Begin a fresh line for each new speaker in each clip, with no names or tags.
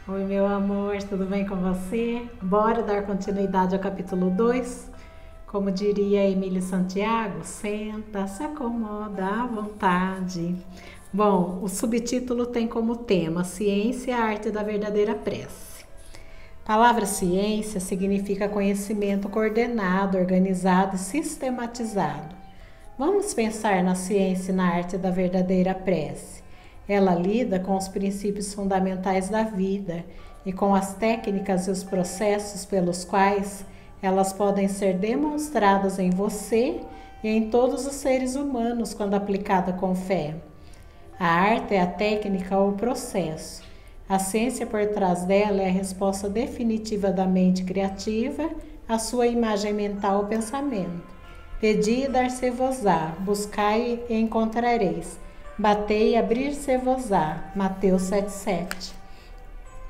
Oi, meu amor, tudo bem com você? Bora dar continuidade ao capítulo 2? Como diria Emílio Santiago, senta, se acomoda à vontade. Bom, o subtítulo tem como tema Ciência e a Arte da Verdadeira Prece. A palavra ciência significa conhecimento coordenado, organizado e sistematizado. Vamos pensar na ciência e na arte da verdadeira prece. Ela lida com os princípios fundamentais da vida e com as técnicas e os processos pelos quais elas podem ser demonstradas em você e em todos os seres humanos quando aplicada com fé. A arte é a técnica ou o processo. A ciência por trás dela é a resposta definitiva da mente criativa à sua imagem mental ou pensamento. Pedi e dar-se-vos-á, buscai e encontrareis. Batei e abrir-se-vos-á. Mateus 7,7.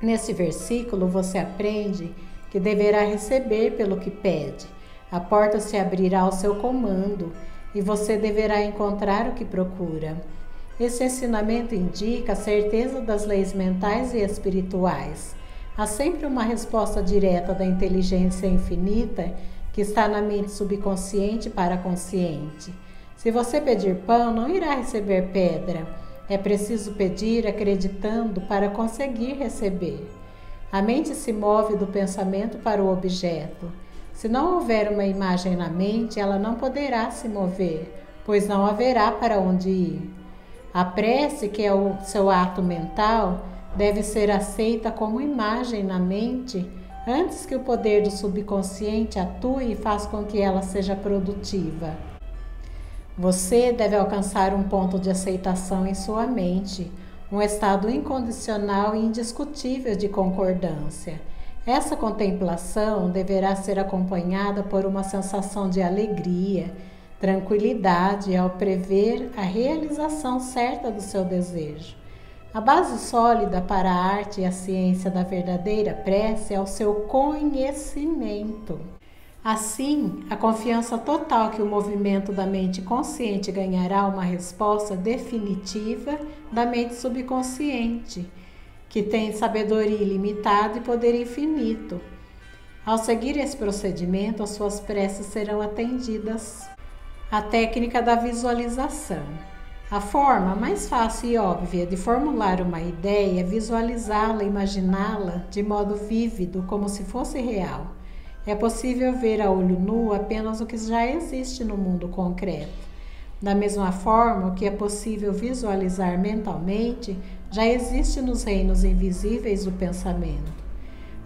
Nesse versículo você aprende que deverá receber pelo que pede. A porta se abrirá ao seu comando e você deverá encontrar o que procura. Esse ensinamento indica a certeza das leis mentais e espirituais. Há sempre uma resposta direta da inteligência infinita que está na mente subconsciente para consciente. Se você pedir pão, não irá receber pedra. É preciso pedir acreditando para conseguir receber. A mente se move do pensamento para o objeto. Se não houver uma imagem na mente, ela não poderá se mover, pois não haverá para onde ir. A prece, que é o seu ato mental, deve ser aceita como imagem na mente antes que o poder do subconsciente atue e faça com que ela seja produtiva. Você deve alcançar um ponto de aceitação em sua mente, um estado incondicional e indiscutível de concordância. Essa contemplação deverá ser acompanhada por uma sensação de alegria, tranquilidade ao prever a realização certa do seu desejo. A base sólida para a arte e a ciência da verdadeira prece é o seu conhecimento. Assim, a confiança total que o movimento da mente consciente ganhará uma resposta definitiva da mente subconsciente, que tem sabedoria ilimitada e poder infinito. Ao seguir esse procedimento, as suas preces serão atendidas. A técnica da visualização. A forma mais fácil e óbvia de formular uma ideia é visualizá-la, imaginá-la de modo vívido, como se fosse real. É possível ver a olho nu apenas o que já existe no mundo concreto. Da mesma forma, o que é possível visualizar mentalmente já existe nos reinos invisíveis do pensamento.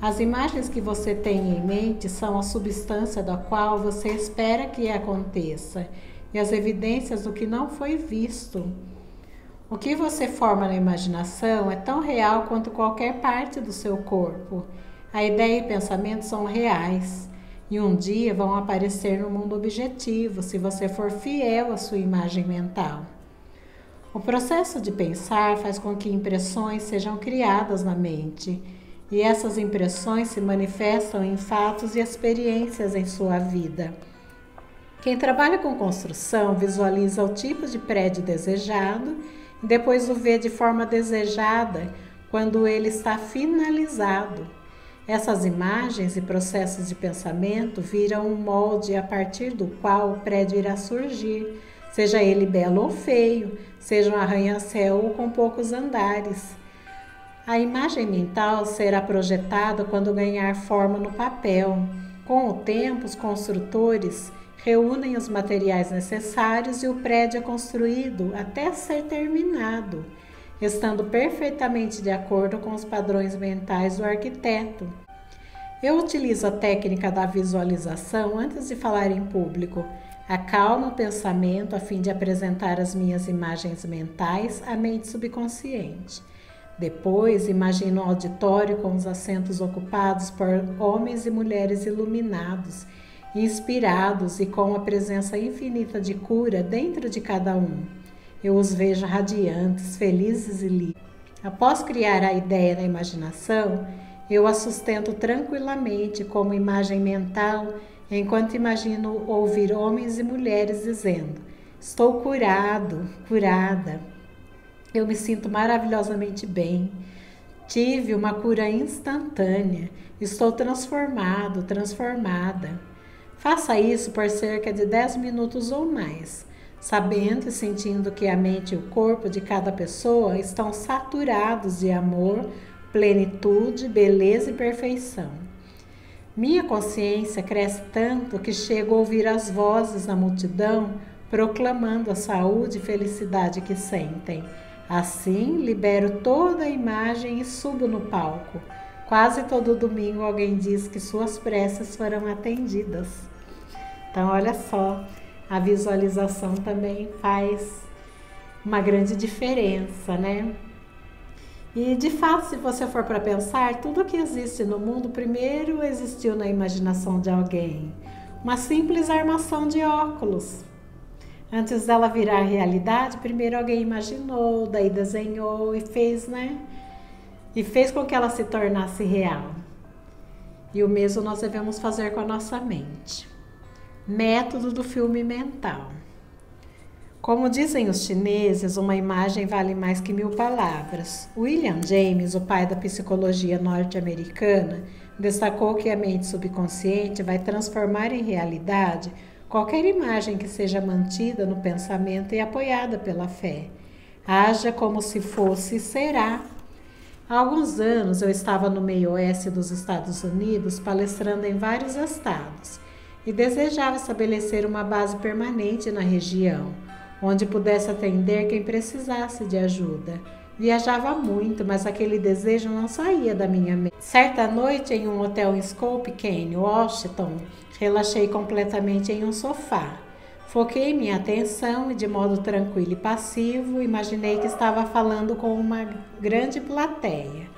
As imagens que você tem em mente são a substância da qual você espera que aconteça e as evidências do que não foi visto. O que você forma na imaginação é tão real quanto qualquer parte do seu corpo. A ideia e o pensamento são reais e um dia vão aparecer no mundo objetivo se você for fiel à sua imagem mental. O processo de pensar faz com que impressões sejam criadas na mente e essas impressões se manifestam em fatos e experiências em sua vida. Quem trabalha com construção visualiza o tipo de prédio desejado e depois o vê de forma desejada quando ele está finalizado. Essas imagens e processos de pensamento viram um molde a partir do qual o prédio irá surgir, seja ele belo ou feio, seja um arranha-céu ou com poucos andares. A imagem mental será projetada quando ganhar forma no papel. Com o tempo, os construtores reúnem os materiais necessários e o prédio é construído até ser terminado, estando perfeitamente de acordo com os padrões mentais do arquiteto. Eu utilizo a técnica da visualização antes de falar em público. Acalmo o pensamento a fim de apresentar as minhas imagens mentais à mente subconsciente. Depois, imagino um auditório com os assentos ocupados por homens e mulheres iluminados, inspirados e com a presença infinita de cura dentro de cada um. Eu os vejo radiantes, felizes e livres. Após criar a ideia na imaginação, eu a sustento tranquilamente como imagem mental, enquanto imagino ouvir homens e mulheres dizendo: estou curado, curada. Eu me sinto maravilhosamente bem. Tive uma cura instantânea. Estou transformado, transformada. Faça isso por cerca de 10 minutos ou mais, sabendo e sentindo que a mente e o corpo de cada pessoa estão saturados de amor, plenitude, beleza e perfeição. Minha consciência cresce tanto que chego a ouvir as vozes da multidão proclamando a saúde e felicidade que sentem. Assim, libero toda a imagem e subo no palco. Quase todo domingo alguém diz que suas preces foram atendidas. Então, olha só, a visualização também faz uma grande diferença, né? E de fato, se você for para pensar, tudo que existe no mundo primeiro existiu na imaginação de alguém. Uma simples armação de óculos. Antes dela virar realidade, primeiro alguém imaginou, daí desenhou e fez, né? E fez com que ela se tornasse real. E o mesmo nós devemos fazer com a nossa mente. Método do filme mental. Como dizem os chineses, uma imagem vale mais que 1000 palavras. William James, o pai da psicologia norte-americana, destacou que a mente subconsciente vai transformar em realidade qualquer imagem que seja mantida no pensamento e apoiada pela fé. Haja como se fosse e será. Há alguns anos eu estava no meio oeste dos Estados Unidos, palestrando em vários estados, e desejava estabelecer uma base permanente na região, onde pudesse atender quem precisasse de ajuda. Viajava muito, mas aquele desejo não saía da minha mente. Certa noite, em um hotel em Spokane, Washington, relaxei completamente em um sofá. Foquei minha atenção e, de modo tranquilo e passivo, imaginei que estava falando com uma grande plateia.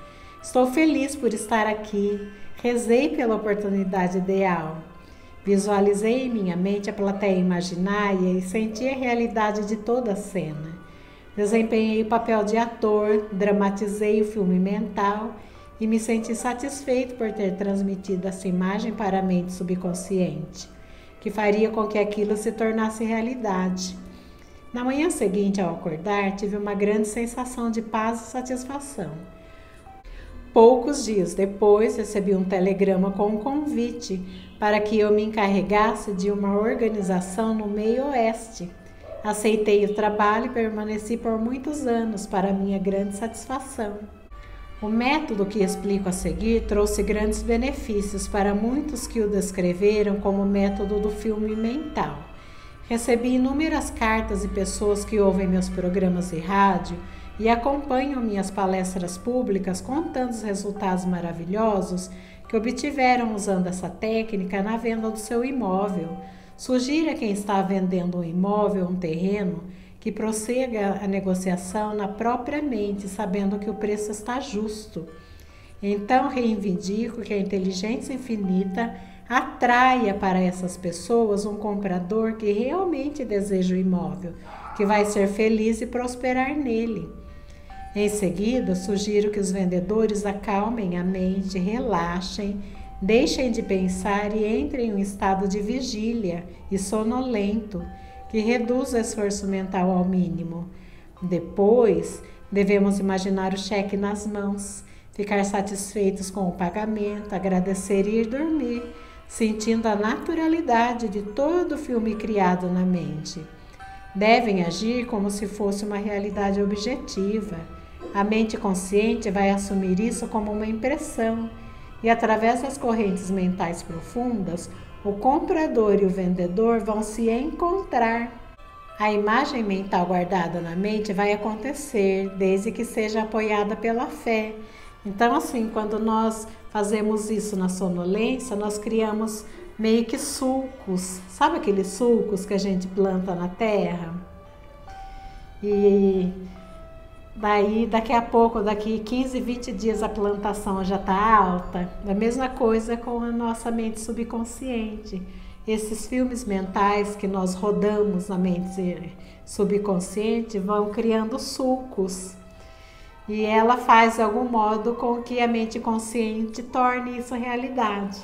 Estou feliz por estar aqui. Rezei pela oportunidade ideal. Visualizei em minha mente a plateia imaginária e senti a realidade de toda a cena. Desempenhei o papel de ator, dramatizei o filme mental e me senti satisfeito por ter transmitido essa imagem para a mente subconsciente, que faria com que aquilo se tornasse realidade. Na manhã seguinte, ao acordar, tive uma grande sensação de paz e satisfação. Poucos dias depois, recebi um telegrama com um convite para que eu me encarregasse de uma organização no meio oeste. Aceitei o trabalho e permaneci por muitos anos, para minha grande satisfação. O método que explico a seguir trouxe grandes benefícios para muitos que o descreveram como o método do filme mental. Recebi inúmeras cartas de pessoas que ouvem meus programas de rádio e acompanham minhas palestras públicas contando os resultados maravilhosos que obtiveram usando essa técnica na venda do seu imóvel. Sugiro a quem está vendendo um imóvel, um terreno, que prossiga a negociação na própria mente, sabendo que o preço está justo. Então, reivindico que a inteligência infinita atraia para essas pessoas um comprador que realmente deseja o imóvel, que vai ser feliz e prosperar nele. Em seguida, sugiro que os vendedores acalmem a mente, relaxem, deixem de pensar e entrem em um estado de vigília e sonolento, que reduz o esforço mental ao mínimo. Depois, devemos imaginar o cheque nas mãos, ficar satisfeitos com o pagamento, agradecer e ir dormir, sentindo a naturalidade de todo o filme criado na mente. Devem agir como se fosse uma realidade objetiva. A mente consciente vai assumir isso como uma impressão e, através das correntes mentais profundas, o comprador e o vendedor vão se encontrar. A imagem mental guardada na mente vai acontecer, desde que seja apoiada pela fé. Então, assim, quando nós fazemos isso na sonolência, nós criamos meio que sulcos. Sabe aqueles sulcos que a gente planta na terra? E daí, daqui a pouco, daqui 15, 20 dias, a plantação já está alta. A mesma coisa com a nossa mente subconsciente. Esses filmes mentais que nós rodamos na mente subconsciente vão criando sulcos. E ela faz de algum modo com que a mente consciente torne isso realidade.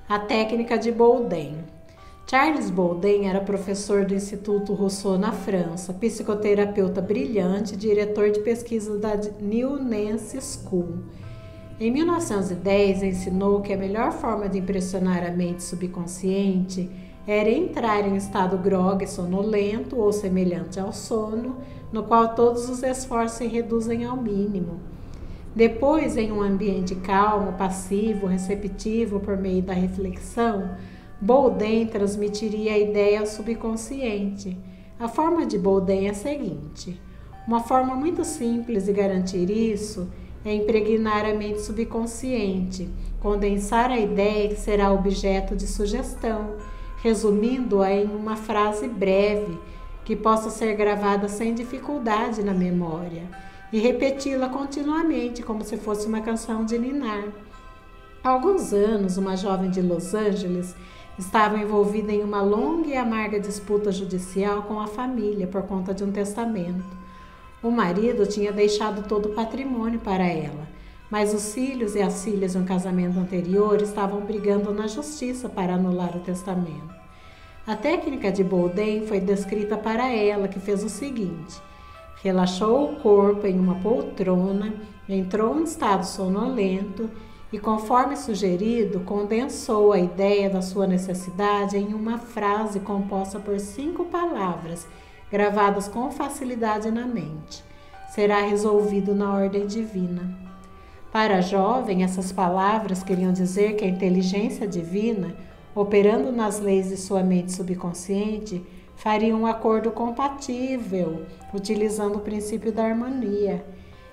A técnica de Boldin. Charles Bolden era professor do Instituto Rousseau na França, psicoterapeuta brilhante e diretor de pesquisa da New Nancy School. Em 1910, ensinou que a melhor forma de impressionar a mente subconsciente era entrar em um estado grogue sonolento ou semelhante ao sono, no qual todos os esforços se reduzem ao mínimo. Depois, em um ambiente calmo, passivo, receptivo por meio da reflexão, Bolden transmitiria a ideia ao subconsciente. A forma de Bolden é a seguinte: uma forma muito simples de garantir isso é impregnar a mente subconsciente, condensar a ideia que será objeto de sugestão, resumindo-a em uma frase breve, que possa ser gravada sem dificuldade na memória, e repeti-la continuamente como se fosse uma canção de ninar. Há alguns anos, uma jovem de Los Angeles estava envolvida em uma longa e amarga disputa judicial com a família por conta de um testamento. O marido tinha deixado todo o patrimônio para ela, mas os filhos e as filhas de um casamento anterior estavam brigando na justiça para anular o testamento. A técnica de Bolden foi descrita para ela, que fez o seguinte: relaxou o corpo em uma poltrona, entrou em estado sonolento e, conforme sugerido, condensou a ideia da sua necessidade em uma frase composta por 5 palavras, gravadas com facilidade na mente. Será resolvido na ordem divina. Para a jovem, essas palavras queriam dizer que a inteligência divina, operando nas leis de sua mente subconsciente, faria um acordo compatível, utilizando o princípio da harmonia.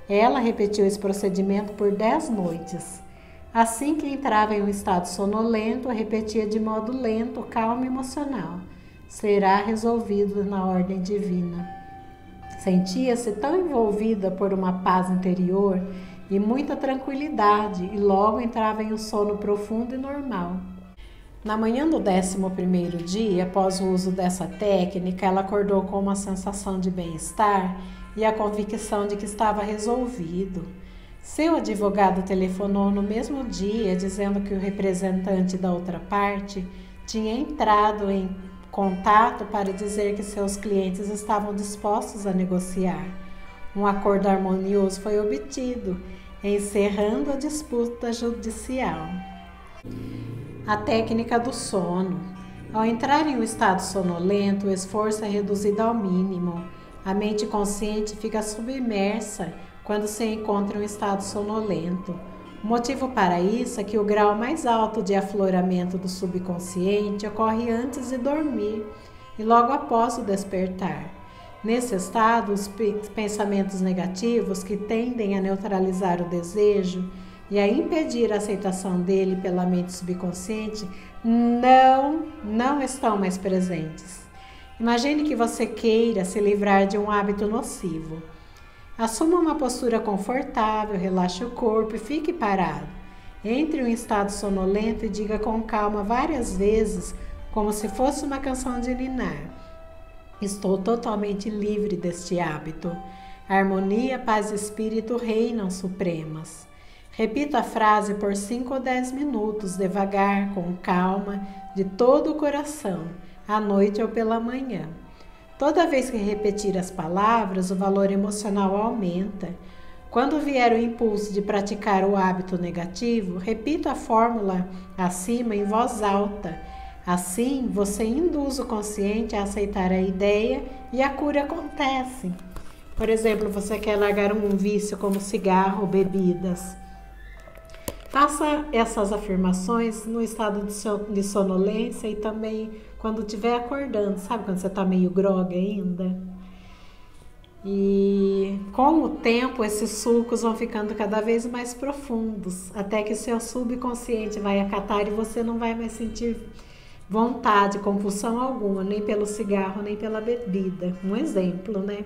Ela repetiu esse procedimento por 10 noites. Assim que entrava em um estado sonolento, repetia de modo lento, calmo e emocional: será resolvido na ordem divina. Sentia-se tão envolvida por uma paz interior e muita tranquilidade, e logo entrava em um sono profundo e normal. Na manhã do 11º dia, após o uso dessa técnica, ela acordou com uma sensação de bem-estar e a convicção de que estava resolvido. Seu advogado telefonou no mesmo dia, dizendo que o representante da outra parte tinha entrado em contato para dizer que seus clientes estavam dispostos a negociar. Um acordo harmonioso foi obtido, encerrando a disputa judicial. A técnica do sono. Ao entrar em um estado sonolento, o esforço é reduzido ao mínimo. A mente consciente fica submersa quando se encontra em um estado sonolento. O motivo para isso é que o grau mais alto de afloramento do subconsciente ocorre antes de dormir e logo após o despertar. Nesse estado, os pensamentos negativos, que tendem a neutralizar o desejo e a impedir a aceitação dele pela mente subconsciente, não estão mais presentes. Imagine que você queira se livrar de um hábito nocivo. Assuma uma postura confortável, relaxe o corpo e fique parado. Entre em um estado sonolento e diga com calma várias vezes, como se fosse uma canção de ninar: estou totalmente livre deste hábito. Harmonia, paz e espírito reinam supremas. Repita a frase por 5 ou 10 minutos, devagar, com calma, de todo o coração, à noite ou pela manhã. Toda vez que repetir as palavras, o valor emocional aumenta. Quando vier o impulso de praticar o hábito negativo, repita a fórmula acima em voz alta. Assim, você induz o consciente a aceitar a ideia e a cura acontece. Por exemplo, você quer largar um vício como cigarro ou bebidas. Faça essas afirmações no estado de sonolência e também quando estiver acordando, sabe quando você está meio grogue ainda? E com o tempo esses sulcos vão ficando cada vez mais profundos, até que o seu subconsciente vai acatar e você não vai mais sentir vontade, compulsão alguma, nem pelo cigarro, nem pela bebida. Um exemplo, né?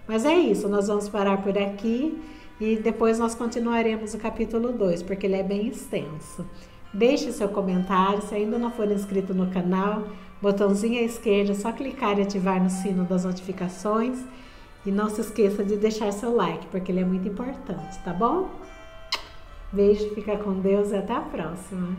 Mas é isso, nós vamos parar por aqui. E depois nós continuaremos o capítulo 2, porque ele é bem extenso. Deixe seu comentário, se ainda não for inscrito no canal, botãozinho à esquerda, é só clicar e ativar no sino das notificações. E não se esqueça de deixar seu like, porque ele é muito importante, tá bom? Beijo, fica com Deus e até a próxima.